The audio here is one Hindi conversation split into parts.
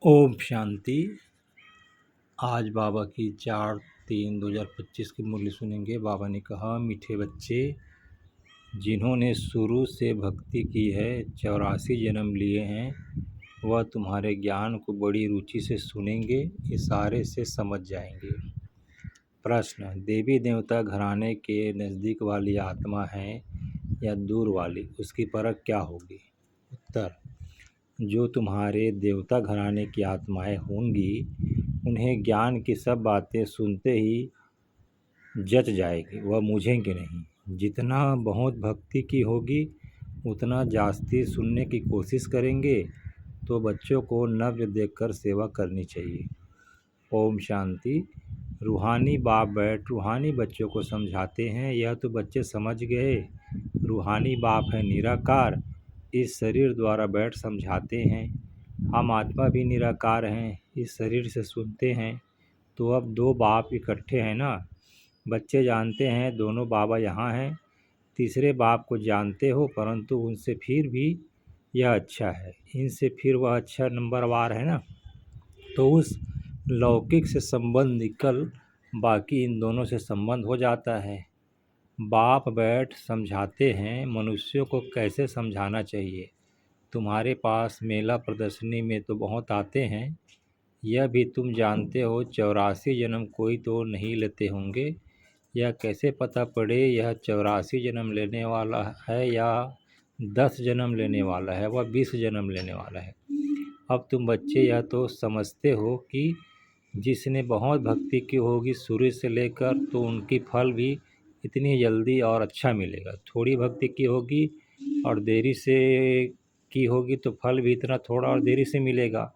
ओम शांति। आज बाबा की 4/3/2025 की मुरली सुनेंगे। बाबा ने कहा, मीठे बच्चे, जिन्होंने शुरू से भक्ति की है, 84 जन्म लिए हैं, वह तुम्हारे ज्ञान को बड़ी रुचि से सुनेंगे, इशारे से समझ जाएंगे। प्रश्न: देवी देवता घराने के नज़दीक वाली आत्मा है या दूर वाली, उसकी परख क्या होगी? उत्तर: जो तुम्हारे देवता घराने की आत्माएं होंगी, उन्हें ज्ञान की सब बातें सुनते ही जच जाएगी, वह मूझेंगे नहीं। जितना बहुत भक्ति की होगी, उतना जास्ती सुनने की कोशिश करेंगे। तो बच्चों को नव्य देखकर सेवा करनी चाहिए। ओम शांति। रूहानी बाप बैठ रूहानी बच्चों को समझाते हैं। यह तो बच्चे समझ गए। रूहानी बाप है निराकार, इस शरीर द्वारा बैठ समझाते हैं। हम आत्मा भी निराकार हैं, इस शरीर से सुनते हैं। तो अब दो बाप इकट्ठे हैं ना। बच्चे जानते हैं दोनों बाबा यहाँ हैं। तीसरे बाप को जानते हो, परंतु उनसे फिर भी यह अच्छा है, इनसे फिर वह अच्छा नंबरवार है ना। तो उस लौकिक से संबंध निकल बाकी इन दोनों से संबंध हो जाता है। बाप बैठ समझाते हैं मनुष्यों को कैसे समझाना चाहिए। तुम्हारे पास मेला प्रदर्शनी में तो बहुत आते हैं, यह भी तुम जानते हो 84 जन्म कोई तो नहीं लेते होंगे। यह कैसे पता पड़े यह 84 जन्म लेने वाला है या 10 जन्म लेने वाला है, वह 20 जन्म लेने वाला है। अब तुम बच्चे यह तो समझते हो कि जिसने बहुत भक्ति की होगी शुरू से लेकर, तो उनकी फल भी इतनी जल्दी और अच्छा मिलेगा। थोड़ी भक्ति की होगी और देरी से की होगी तो फल भी इतना थोड़ा और देरी से मिलेगा।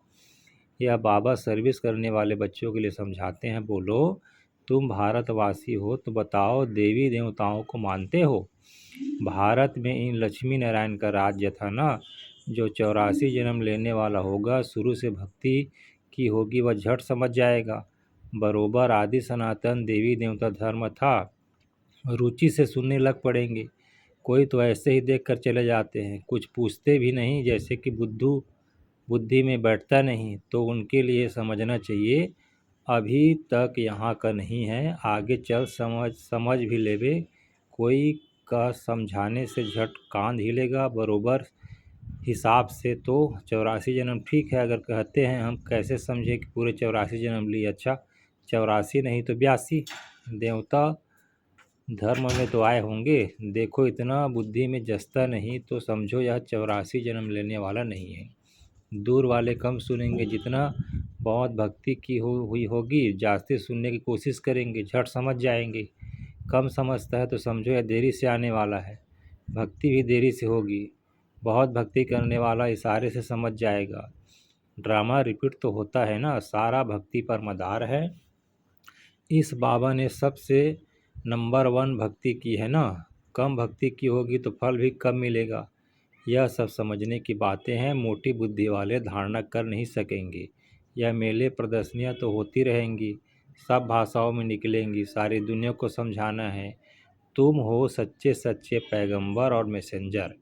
यह बाबा सर्विस करने वाले बच्चों के लिए समझाते हैं। बोलो, तुम भारतवासी हो तो बताओ, देवी देवताओं को मानते हो? भारत में इन लक्ष्मी नारायण का राज्य था ना। जो 84 जन्म लेने वाला होगा, शुरू से भक्ति की होगी, वह झट समझ जाएगा। बरोबर आदि सनातन देवी देवता धर्म था, रुचि से सुनने लग पड़ेंगे। कोई तो ऐसे ही देख कर चले जाते हैं, कुछ पूछते भी नहीं, जैसे कि बुद्धि में बैठता नहीं। तो उनके लिए समझना चाहिए, अभी तक यहाँ का नहीं है, आगे चल समझ भी लेवे। कोई का समझाने से झट कान हिलेगा। बरोबर हिसाब से तो 84 जन्म ठीक है। अगर कहते हैं हम कैसे समझे कि पूरे 84 जन्म लिए? अच्छा, 84 नहीं तो 82 देवता धर्म में तो आए होंगे। देखो, इतना बुद्धि में जचता नहीं तो समझो यह 84 जन्म लेने वाला नहीं है। दूर वाले कम सुनेंगे। जितना बहुत भक्ति की हुई होगी, जास्ती सुनने की कोशिश करेंगे, झट समझ जाएंगे। कम समझता है तो समझो यह देरी से आने वाला है, भक्ति भी देरी से होगी। बहुत भक्ति करने वाला इशारे से समझ जाएगा। ड्रामा रिपीट तो होता है ना, सारा भक्ति पर मदार है। इस बाबा ने सबसे नंबर 1 भक्ति की है ना। कम भक्ति की होगी तो फल भी कम मिलेगा। यह सब समझने की बातें हैं, मोटी बुद्धि वाले धारणा कर नहीं सकेंगे। यह मेले प्रदर्शनियाँ तो होती रहेंगी, सब भाषाओं में निकलेंगी, सारी दुनिया को समझाना है। तुम हो सच्चे सच्चे पैगंबर और मैसेंजर।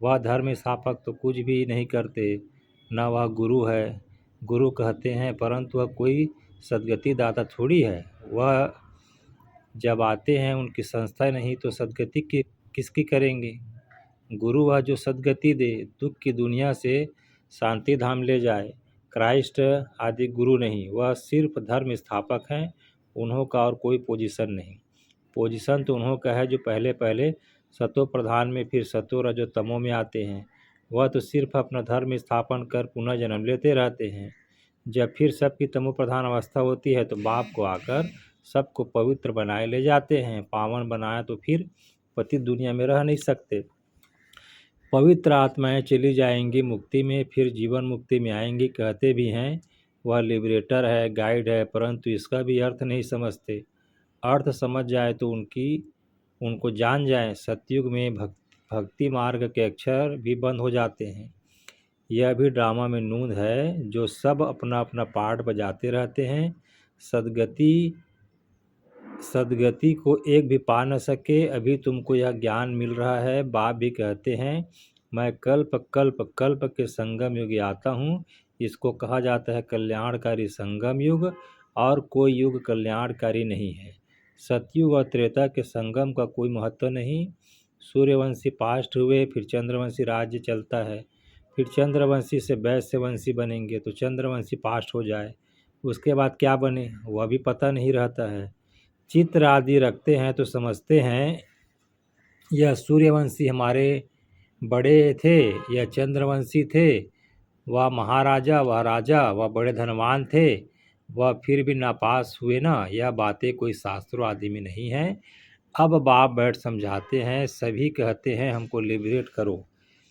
वह धर्म स्थापक तो कुछ भी नहीं करते, न वह गुरु है। गुरु कहते हैं, परंतु वह कोई सद्गति दाता थोड़ी है। वह जब आते हैं उनकी संस्था नहीं तो सद्गति किसकी करेंगे? गुरु वह जो सद्गति दे, दुख की दुनिया से शांति धाम ले जाए। क्राइस्ट आदि गुरु नहीं, वह सिर्फ धर्म स्थापक हैं। उन्हों का और कोई पोजीशन नहीं। पोजीशन तो उन्हों का है जो पहले पहले सतो प्रधान में, फिर सतो रजो तमो में आते हैं। वह तो सिर्फ अपना धर्म स्थापन कर पुनः जन्म लेते रहते हैं। जब फिर सबकी तमो प्रधान अवस्था होती है तो बाप को आकर सबको पवित्र बनाए ले जाते हैं। पावन बनाया तो फिर पतित दुनिया में रह नहीं सकते। पवित्र आत्माएं चली जाएंगी मुक्ति में, फिर जीवन मुक्ति में आएंगी। कहते भी हैं वह लिबरेटर है, गाइड है, परंतु इसका भी अर्थ नहीं समझते। अर्थ समझ जाए तो उनको जान जाए। सतयुग में भक्ति मार्ग के अक्षर भी बंद हो जाते हैं। यह भी ड्रामा में नूंद है, जो सब अपना अपना पार्ट बजाते रहते हैं। सदगति को एक भी पा न सके। अभी तुमको यह ज्ञान मिल रहा है। बाप भी कहते हैं, मैं कल्प कल्प कल्प के संगम युग आता हूँ, इसको कहा जाता है कल्याणकारी संगम युग, और कोई युग कल्याणकारी नहीं है। सतयुग और त्रेता के संगम का कोई महत्व नहीं। सूर्यवंशी पास्ट हुए, फिर चंद्रवंशी राज्य चलता है, फिर चंद्रवंशी से वैश्यवंशी बनेंगे तो चंद्रवंशी पास्ट हो जाए, उसके बाद क्या बने वह भी पता नहीं रहता है। चित्र आदि रखते हैं तो समझते हैं यह सूर्यवंशी हमारे बड़े थे, यह चंद्रवंशी थे, वह महाराजा, वह राजा, वह बड़े धनवान थे, वह फिर भी नापास हुए ना। यह बातें कोई शास्त्रों आदि में नहीं है। अब बाप बैठ समझाते हैं, सभी कहते हैं हमको लिबरेट करो,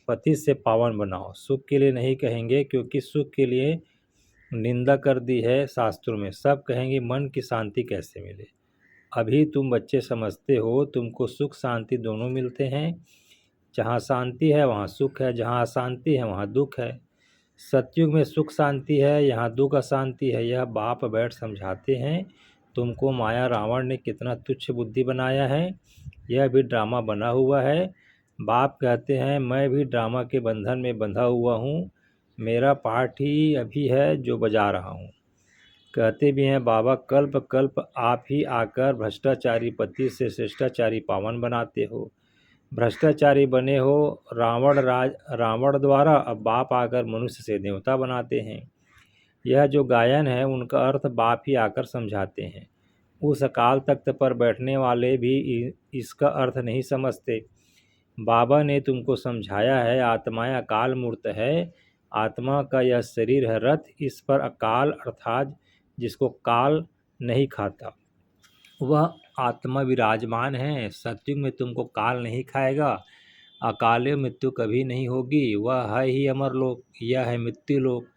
पति से पावन बनाओ। सुख के लिए नहीं कहेंगे, क्योंकि सुख के लिए निंदा कर दी है शास्त्रों में। सब कहेंगे मन की शांति कैसे मिले। अभी तुम बच्चे समझते हो, तुमको सुख शांति दोनों मिलते हैं। जहाँ शांति है वहाँ सुख है, जहाँ अशांति है वहाँ दुख है। सतयुग में सुख शांति है, यहाँ दुख अशांति है। यह बाप बैठ समझाते हैं। तुमको माया रावण ने कितना तुच्छ बुद्धि बनाया है, यह भी ड्रामा बना हुआ है। बाप कहते हैं मैं भी ड्रामा के बंधन में बंधा हुआ हूँ, मेरा पार्ट ही अभी है जो बजा रहा हूँ। कहते भी हैं बाबा, कल्प कल्प आप ही आकर भ्रष्टाचारी पति से शिष्टाचारी पावन बनाते हो। भ्रष्टाचारी बने हो रावण द्वारा, अब बाप आकर मनुष्य से देवता बनाते हैं। यह जो गायन है उनका अर्थ बाप ही आकर समझाते हैं। उस अकाल तख्त पर बैठने वाले भी इसका अर्थ नहीं समझते। बाबा ने तुमको समझाया है, आत्माएं अकाल मूर्त है। आत्मा का यह शरीर है रथ, इस पर अकाल अर्थात जिसको काल नहीं खाता वह आत्मा विराजमान है। सतयुग में तुमको काल नहीं खाएगा, अकाले मृत्यु कभी नहीं होगी। वह है ही अमरलोक, यह है मृत्युलोक।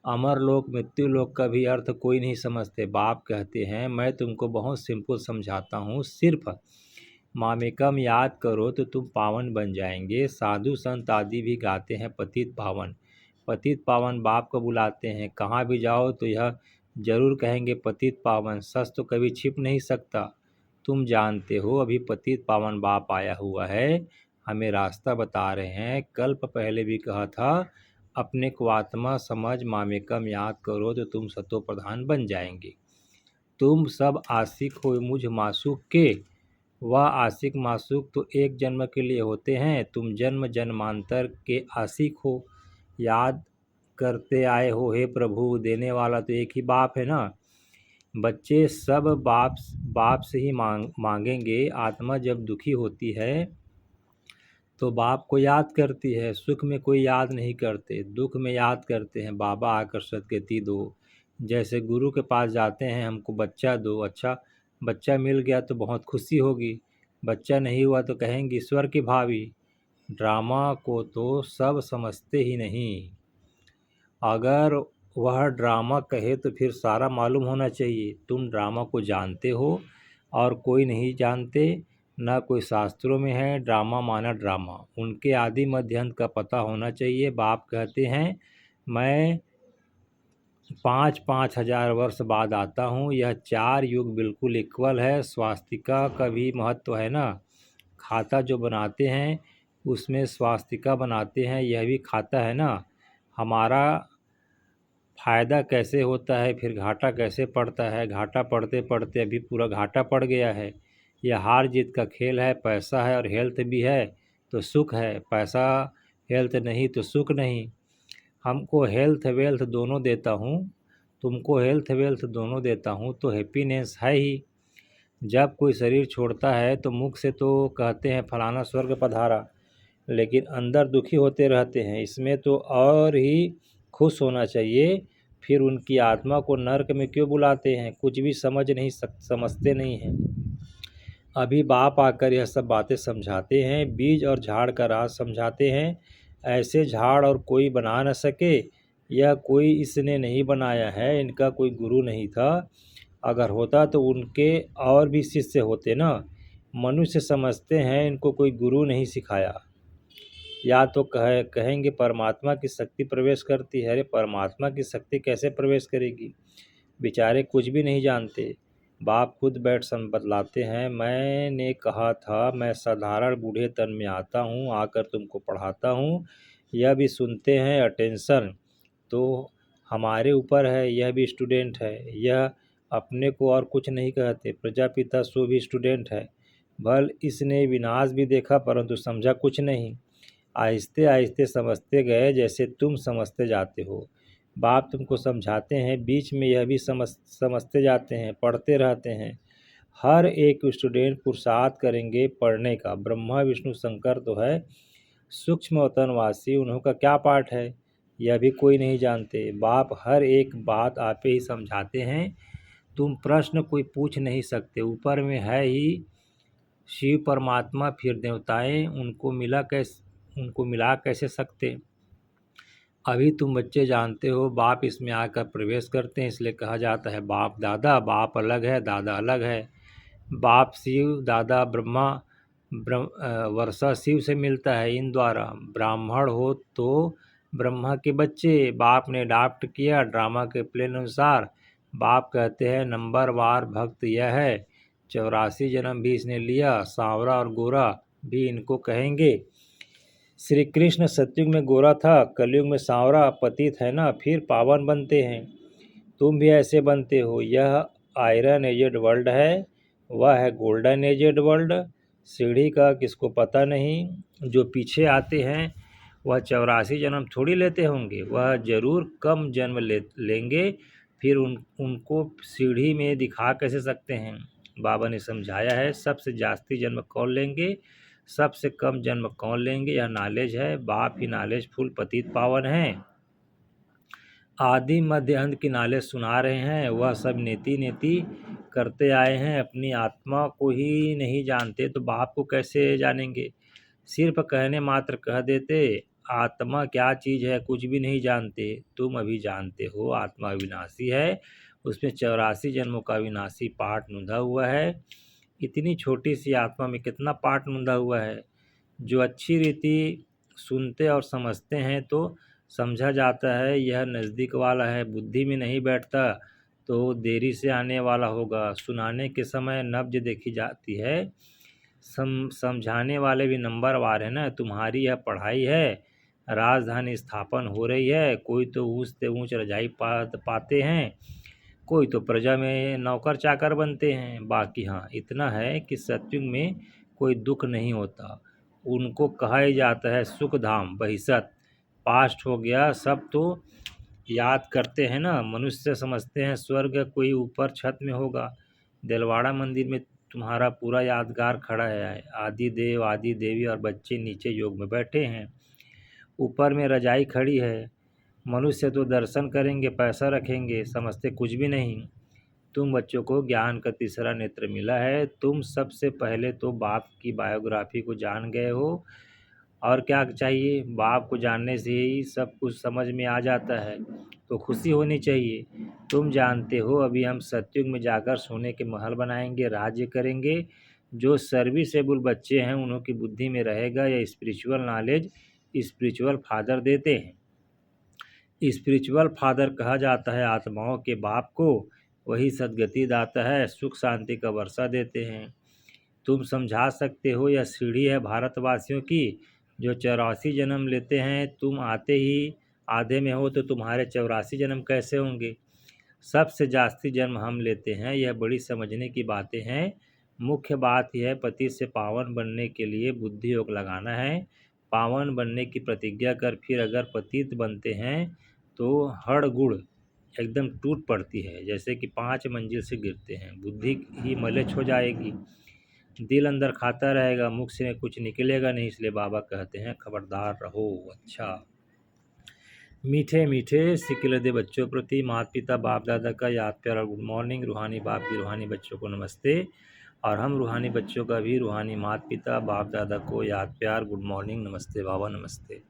अमरलोक मृत्युलोक का भी अर्थ कोई नहीं समझते। बाप कहते हैं मैं तुमको बहुत सिंपल समझाता हूँ, सिर्फ मामेकम याद करो तो तुम पावन बन जाएंगे। साधु संत आदि भी गाते हैं पतित पावन, पतित पावन बाप को बुलाते हैं। कहाँ भी जाओ तो यह जरूर कहेंगे पतित पावन, सच तो कभी छिप नहीं सकता। तुम जानते हो अभी पतित पावन बाप आया हुआ है, हमें रास्ता बता रहे हैं। कल्प पहले भी कहा था अपने को आत्मा समझ मामेकम याद करो तो तुम सतो प्रधान बन जाएंगे। तुम सब आशिक हो मुझ मासूक के, वह आशिक मासूक तो एक जन्म के लिए होते हैं, तुम जन्म जन्मांतर के आशिक हो। याद करते आए हो हे प्रभु, देने वाला तो एक ही बाप है ना। बच्चे सब बाप से ही मांगेंगे। आत्मा जब दुखी होती है तो बाप को याद करती है, सुख में कोई याद नहीं करते, दुख में याद करते हैं बाबा आकर सदगति दो। जैसे गुरु के पास जाते हैं हमको बच्चा दो, अच्छा बच्चा मिल गया तो बहुत खुशी होगी, बच्चा नहीं हुआ तो कहेंगे ईश्वर की भावी। ड्रामा को तो सब समझते ही नहीं। अगर वह ड्रामा कहे तो फिर सारा मालूम होना चाहिए। तुम ड्रामा को जानते हो और कोई नहीं जानते, ना कोई शास्त्रों में है। ड्रामा माना ड्रामा, उनके आदि मध्य अंत का पता होना चाहिए। बाप कहते हैं मैं 5-5 हजार वर्ष बाद आता हूँ। यह 4 युग बिल्कुल इक्वल है। स्वास्तिका का भी महत्व है ना, खाता जो बनाते हैं उसमें स्वास्तिका बनाते हैं, यह भी खाता है ना। हमारा फ़ायदा कैसे होता है फिर घाटा कैसे पड़ता है, घाटा पड़ते पड़ते अभी पूरा घाटा पड़ गया है। यह हार जीत का खेल है। पैसा है और हेल्थ भी है तो सुख है, पैसा हेल्थ नहीं तो सुख नहीं। हमको हेल्थ वेल्थ दोनों देता हूँ, तुमको हेल्थ वेल्थ दोनों देता हूँ तो हैप्पीनेस है ही। जब कोई शरीर छोड़ता है तो मुख से तो कहते हैं फलाना स्वर्ग पधारा, लेकिन अंदर दुखी होते रहते हैं। इसमें तो और ही खुश होना चाहिए। फिर उनकी आत्मा को नरक में क्यों बुलाते हैं, कुछ भी समझते नहीं हैं। अभी बाप आकर यह सब बातें समझाते हैं, बीज और झाड़ का राज समझाते हैं। ऐसे झाड़ और कोई बना न सके, यह कोई इसने नहीं बनाया है, इनका कोई गुरु नहीं था। अगर होता तो उनके और भी शिष्य होते ना। मनुष्य समझते हैं इनको कोई गुरु नहीं सिखाया। या तो कहेंगे परमात्मा की शक्ति प्रवेश करती है। अरे परमात्मा की शक्ति कैसे प्रवेश करेगी, बेचारे कुछ भी नहीं जानते। बाप खुद बैठ बतलाते हैं, मैंने कहा था मैं साधारण बूढ़े तन में आता हूँ, आकर तुमको पढ़ाता हूँ। यह भी सुनते हैं अटेंशन तो हमारे ऊपर है, यह भी स्टूडेंट है। यह अपने को और कुछ नहीं कहते, प्रजापिता सो भी स्टूडेंट है। भल इसने विनाश भी देखा परंतु समझा कुछ नहीं। आहिस्ते आहिस्ते समझते गए जैसे तुम समझते जाते हो। बाप तुमको समझाते हैं, बीच में यह भी समझते जाते हैं, पढ़ते रहते हैं। हर एक स्टूडेंट पुरुषार्थ करेंगे पढ़ने का। ब्रह्मा विष्णु शंकर तो है, सूक्ष्म वतनवासी उन्हों का क्या पाठ है, यह भी कोई नहीं जानते। बाप हर एक बात आपे ही समझाते हैं। तुम प्रश्न कोई पूछ नहीं सकते। ऊपर में है ही शिव परमात्मा, फिर देवताएं, उनको मिला कैसे सकते। अभी तुम बच्चे जानते हो, बाप इसमें आकर प्रवेश करते हैं, इसलिए कहा जाता है बाप दादा। बाप अलग है, दादा अलग है। बाप शिव, दादा ब्रह्मा। वर्षा शिव से मिलता है इन द्वारा। ब्राह्मण हो तो ब्रह्मा के बच्चे। बाप ने अडॉप्ट किया ड्रामा के प्लेन अनुसार। बाप कहते हैं नंबरवार भक्त यह है। 84 जन्म भी इसने लिया। सांवरा और गोरा भी इनको कहेंगे। श्री कृष्ण सतयुग में गोरा था, कलयुग में सांवरा। पतित है ना, फिर पावन बनते हैं। तुम भी ऐसे बनते हो। यह आयरन एजेड वर्ल्ड है, वह है गोल्डन एजेड वर्ल्ड। सीढ़ी का किसको पता नहीं। जो पीछे आते हैं वह 84 जन्म थोड़ी लेते होंगे, वह जरूर कम जन्म लेंगे। फिर उनको सीढ़ी में दिखा कैसे सकते हैं। बाबा ने समझाया है सबसे जास्ती जन्म कौन लेंगे, सबसे कम जन्म कौन लेंगे, यह नॉलेज है। बाप ही नॉलेज फुल पतित पावन है। आदि मध्य अंत की नॉलेज सुना रहे हैं। वह सब नेति नेति करते आए हैं, अपनी आत्मा को ही नहीं जानते तो बाप को कैसे जानेंगे। सिर्फ कहने मात्र कह देते। आत्मा क्या चीज़ है कुछ भी नहीं जानते। तुम अभी जानते हो आत्मा अविनाशी है, उसमें 84 जन्मों का अविनाशी पाठ नूंधा हुआ है। इतनी छोटी सी आत्मा में कितना पाठ नूंधा हुआ है। जो अच्छी रीति सुनते और समझते हैं तो समझा जाता है यह नज़दीक वाला है। बुद्धि में नहीं बैठता तो देरी से आने वाला होगा। सुनाने के समय नब्ज देखी जाती है। समझाने वाले भी नंबरवार है ना। तुम्हारी यह पढ़ाई है, राजधानी स्थापन हो रही है। कोई तो ऊँच से ऊँच रजाई पाते हैं, कोई तो प्रजा में नौकर चाकर बनते हैं। बाकी हाँ इतना है कि सतयुग में कोई दुख नहीं होता। उनको कहा ही जाता है सुख धाम बहिषत। पास्ट हो गया सब तो याद करते हैं ना। मनुष्य समझते हैं स्वर्ग कोई ऊपर छत में होगा। दिलवाड़ा मंदिर में तुम्हारा पूरा यादगार खड़ा है। आदि देव आदि देवी और बच्चे नीचे योग में बैठे हैं, ऊपर में रजाई खड़ी है। मनुष्य तो दर्शन करेंगे, पैसा रखेंगे, समझते कुछ भी नहीं। तुम बच्चों को ज्ञान का तीसरा नेत्र मिला है। तुम सबसे पहले तो बाप की बायोग्राफी को जान गए हो। और क्या चाहिए। बाप को जानने से ही सब कुछ समझ में आ जाता है, तो खुशी होनी चाहिए। तुम जानते हो अभी हम सतयुग में जाकर सोने के महल बनाएंगे, राज्य करेंगे। जो सर्विसेबल बच्चे हैं उन्हों की बुद्धि में रहेगा यह स्पिरिचुअल नॉलेज स्पिरिचुअल फादर देते हैं। स्पिरिचुअल फादर कहा जाता है आत्माओं के बाप को। वही सदगति दाता है, सुख शांति का वर्षा देते हैं। तुम समझा सकते हो यह सीढ़ी है भारतवासियों की। जो 84 जन्म लेते हैं, तुम आते ही आधे में हो तो तुम्हारे 84 जन्म कैसे होंगे। सबसे जास्ती जन्म हम लेते हैं, यह बड़ी समझने की बातें हैं। मुख्य बात यह है पति से पावन बनने के लिए बुद्धि योग लगाना है। पावन बनने की प्रतिज्ञा कर फिर अगर पतित बनते हैं तो हड़ गुड़ एकदम टूट पड़ती है, जैसे कि 5 मंजिल से गिरते हैं। बुद्धि ही मलेच्छ हो जाएगी, दिल अंदर खाता रहेगा, मुख से कुछ निकलेगा नहीं। इसलिए बाबा कहते हैं खबरदार रहो। अच्छा, मीठे मीठे सिकिलदे बच्चों प्रति माता पिता बाप दादा का याद प्यार और गुड मॉर्निंग। रूहानी बाप की रूहानी बच्चों को नमस्ते। और हम रूहानी बच्चों का भी रूहानी माता पिता बाप दादा को याद प्यार गुड मॉर्निंग नमस्ते बाबा नमस्ते।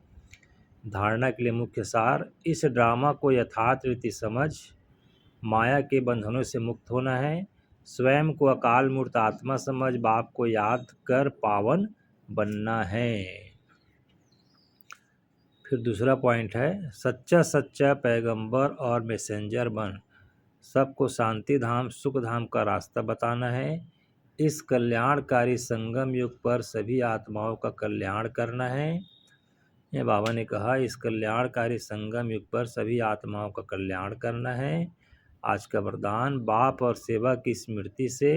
धारणा के लिए मुख्य सार, इस ड्रामा को यथार्थ रीति समझ माया के बंधनों से मुक्त होना है। स्वयं को अकाल मूर्त आत्मा समझ बाप को याद कर पावन बनना है। फिर दूसरा पॉइंट है सच्चा सच्चा पैगंबर और मैसेंजर बन सबको शांति धाम सुख धाम का रास्ता बताना है। इस कल्याणकारी संगम युग पर सभी आत्माओं का कल्याण करना है। ये बाबा ने कहा, इस कल्याणकारी संगम युग पर सभी आत्माओं का कल्याण करना है। आज का वरदान, बाप और सेवा की स्मृति से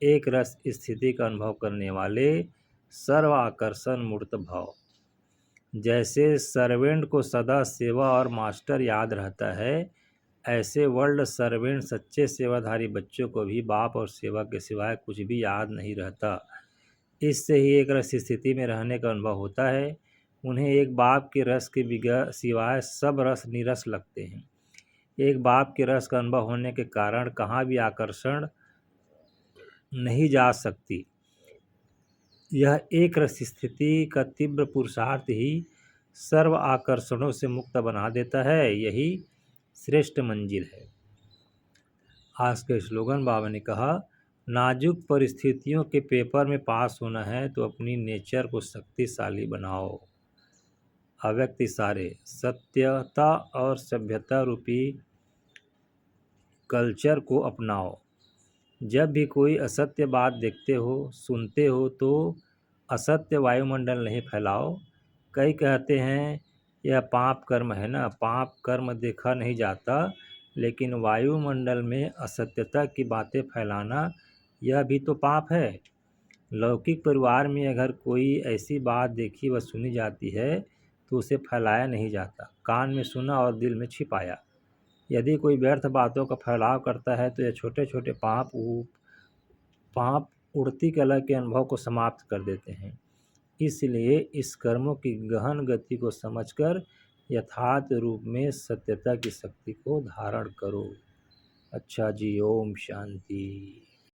एक रस स्थिति का अनुभव करने वाले सर्व आकर्षण मूर्त भाव। जैसे सर्वेंट को सदा सेवा और मास्टर याद रहता है, ऐसे वर्ल्ड सर्वेंट सच्चे सेवाधारी बच्चों को भी बाप और सेवा के सिवाय कुछ भी याद नहीं रहता। इससे ही एक रस स्थिति में रहने का अनुभव होता है। उन्हें एक बाप के रस के सिवाय सब रस नीरस लगते हैं। एक बाप के रस का अनुभव होने के कारण कहाँ भी आकर्षण नहीं जा सकती। यह एक रस स्थिति का तीव्र पुरुषार्थ ही सर्व आकर्षणों से मुक्त बना देता है। यही श्रेष्ठ मंजिल है। आज के स्लोगन, बाबा ने कहा, नाजुक परिस्थितियों के पेपर में पास होना है तो अपनी नेचर को शक्तिशाली बनाओ। अव्यक्त इशारे, सत्यता और सभ्यता रूपी कल्चर को अपनाओ। जब भी कोई असत्य बात देखते हो, सुनते हो, तो असत्य वायुमंडल नहीं फैलाओ। कई कहते हैं यह पाप कर्म है ना। पाप कर्म देखा नहीं जाता, लेकिन वायुमंडल में असत्यता की बातें फैलाना, यह भी तो पाप है। लौकिक परिवार में अगर कोई ऐसी बात देखी व सुनी जाती है तो उसे फैलाया नहीं जाता, कान में सुना और दिल में छिपाया। यदि कोई व्यर्थ बातों का फैलाव करता है तो ये छोटे छोटे पाप उड़ती कला के अनुभव को समाप्त कर देते हैं। इसलिए इस कर्मों की गहन गति को समझकर यथार्थ रूप में सत्यता की शक्ति को धारण करो। अच्छा जी, ओम शांति।